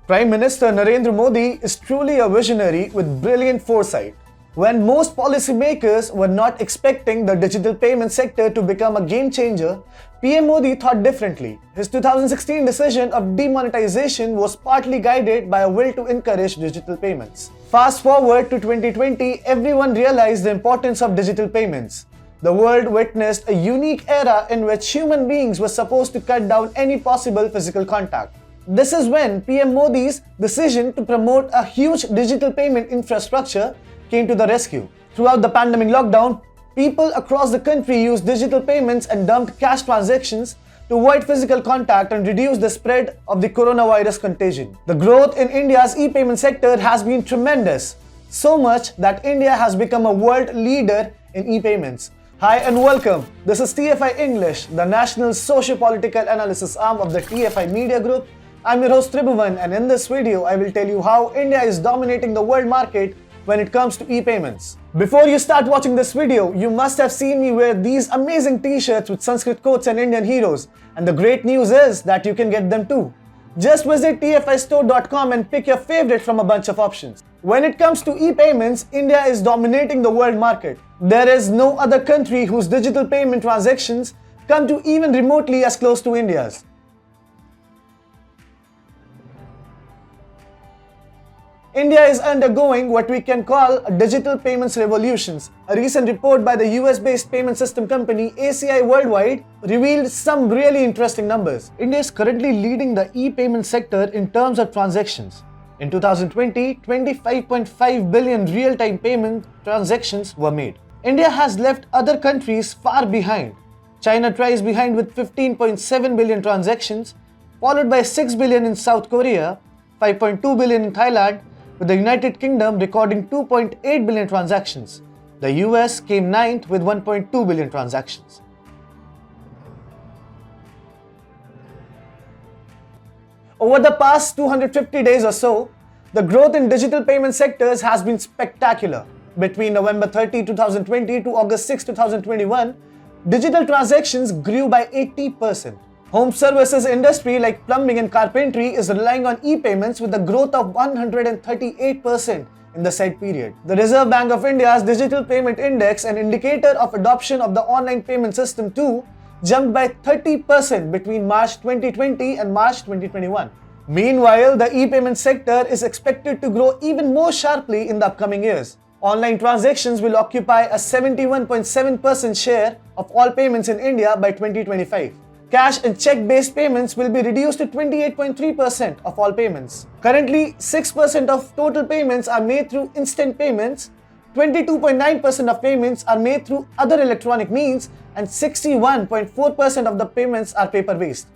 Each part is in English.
Prime Minister Narendra Modi is truly a visionary with brilliant foresight. When most policymakers were not expecting the digital payment sector to become a game changer, PM Modi thought differently. His 2016 decision of demonetization was partly guided by a will to encourage digital payments. Fast forward to 2020, everyone realized the importance of digital payments. The world witnessed a unique era in which human beings were supposed to cut down any possible physical contact. This is when PM Modi's decision to promote a huge digital payment infrastructure came to the rescue. Throughout the pandemic lockdown, people across the country used digital payments and dumped cash transactions to avoid physical contact and reduce the spread of the coronavirus contagion. The growth in India's e-payment sector has been tremendous, so much that India has become a world leader in e-payments. Hi and welcome. This is TFI English, the national socio-political analysis arm of the TFI Media Group. I'm your host Tribhuvan, and in this video I will tell you how India is dominating the world market when it comes to e-payments. Before you start watching this video, you must have seen me wear these amazing t-shirts with Sanskrit quotes and Indian heroes, and the great news is that you can get them too. Just visit tfistore.com and pick your favorite from a bunch of options. When it comes to e-payments, India is dominating the world market. There is no other country whose digital payment transactions come to even remotely as close to India's. India is undergoing what we can call a digital payments revolution. A recent report by the US-based payment system company ACI Worldwide revealed some really interesting numbers. India is currently leading the e-payment sector in terms of transactions. In 2020, 25.5 billion real-time payment transactions were made. India has left other countries far behind. China tries behind with 15.7 billion transactions, followed by 6 billion in South Korea, 5.2 billion in Thailand, with the United Kingdom recording 2.8 billion transactions. The US came ninth with 1.2 billion transactions. Over the past 250 days or so, the growth in digital payment sectors has been spectacular. Between November 30, 2020 to August 6, 2021, digital transactions grew by 80%. Home services industry like plumbing and carpentry is relying on e-payments with a growth of 138% in the said period. The Reserve Bank of India's Digital Payment Index, an indicator of adoption of the online payment system too, jumped by 30% between March 2020 and March 2021. Meanwhile, the e-payment sector is expected to grow even more sharply in the upcoming years. Online transactions will occupy a 71.7% share of all payments in India by 2025. Cash and check-based payments will be reduced to 28.3% of all payments. Currently, 6% of total payments are made through instant payments, 22.9% of payments are made through other electronic means, and 61.4% of the payments are paper-based.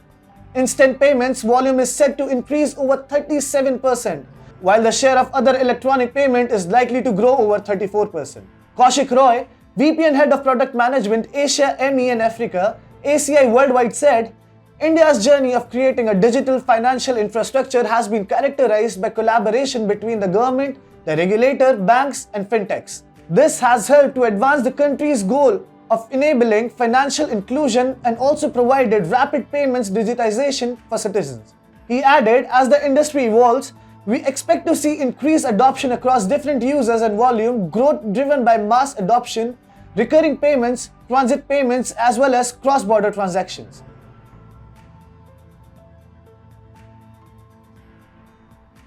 Instant payments volume is set to increase over 37%, while the share of other electronic payment is likely to grow over 34%. Kaushik Roy, VP and Head of Product Management Asia, ME and Africa, ACI Worldwide said, India's journey of creating a digital financial infrastructure has been characterized by collaboration between the government, the regulator, banks, and fintechs. This has helped to advance the country's goal of enabling financial inclusion and also provided rapid payments digitization for citizens. He added, as the industry evolves, we expect to see increased adoption across different users and volume growth driven by mass adoption, recurring payments, transit payments, as well as cross-border transactions.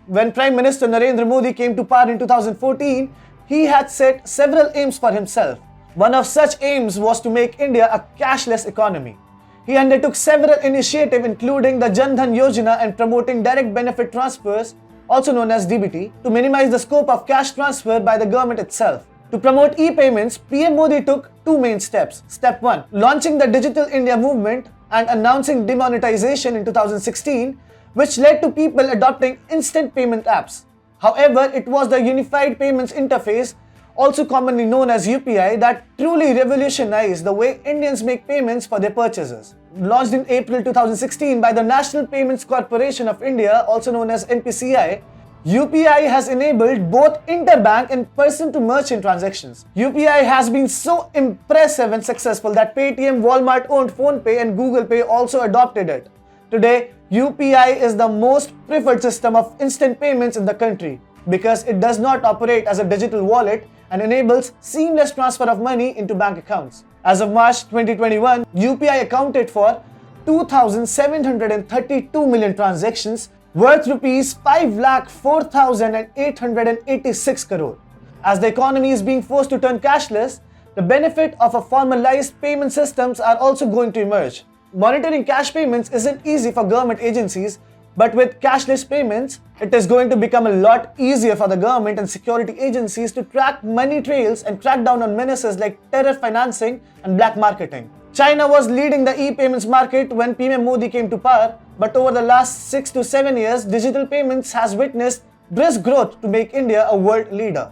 When Prime Minister Narendra Modi came to power in 2014, he had set several aims for himself. One of such aims was to make India a cashless economy. He undertook several initiatives including the Jan Dhan Yojana and promoting direct benefit transfers, also known as DBT, to minimize the scope of cash transfer by the government itself. To promote e-payments, PM Modi took two main steps. Step 1, launching the Digital India movement and announcing demonetization in 2016, which led to people adopting instant payment apps. However, it was the Unified Payments Interface, also commonly known as UPI, that truly revolutionized the way Indians make payments for their purchases. Launched in April 2016 by the National Payments Corporation of India, also known as NPCI, UPI has enabled both interbank and person-to-merchant transactions. UPI has been so impressive and successful that Paytm, Walmart-owned PhonePe and Google Pay also adopted it. Today, UPI is the most preferred system of instant payments in the country because it does not operate as a digital wallet and enables seamless transfer of money into bank accounts. As of March 2021, UPI accounted for 2,732 million transactions worth rupees 5,04,886 crore. As the economy is being forced to turn cashless, the benefit of a formalized payment systems are also going to emerge. Monitoring cash payments isn't easy for government agencies, but with cashless payments, it is going to become a lot easier for the government and security agencies to track money trails and crack down on menaces like terror financing and black marketing. China was leading the e-payments market when PM Modi came to power, but over the last 6 to 7 years, digital payments has witnessed brisk growth to make India a world leader.